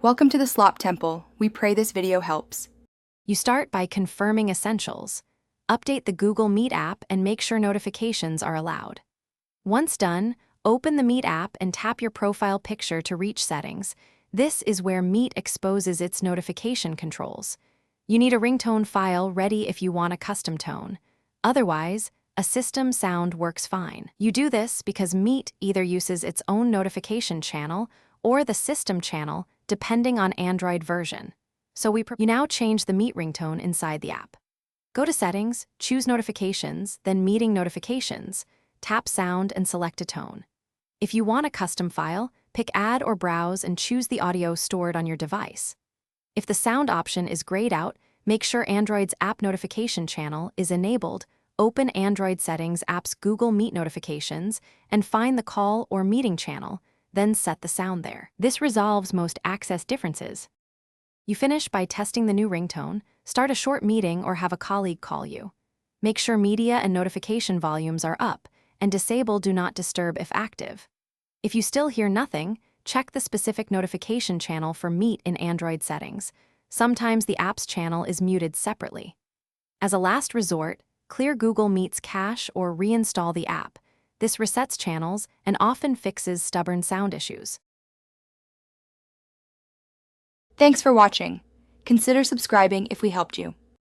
Welcome to the Slop Temple. We pray this video helps. You start by confirming essentials. Update the Google Meet app and make sure notifications are allowed. Once done, open the Meet app and tap your profile picture to reach settings. This is where Meet exposes its notification controls. You need a ringtone file ready if you want a custom tone. Otherwise, a system sound works fine. You do this because Meet either uses its own notification channel or the system channel, depending on Android version. So you now change the Meet ringtone inside the app. Go to Settings, choose Notifications, then Meeting Notifications, tap Sound and select a tone. If you want a custom file, pick Add or Browse and choose the audio stored on your device. If the sound option is grayed out, make sure Android's App Notification channel is enabled. Open Android Settings app's Google Meet notifications and find the call or meeting channel, then set the sound there. This resolves most access differences. You finish by testing the new ringtone, start a short meeting or have a colleague call you. Make sure media and notification volumes are up, and disable Do Not Disturb if active. If you still hear nothing, check the specific notification channel for Meet in Android settings. Sometimes the app's channel is muted separately. As a last resort, clear Google Meet's cache or reinstall the app. This resets channels and often fixes stubborn sound issues. Thanks for watching. Consider subscribing if we helped you.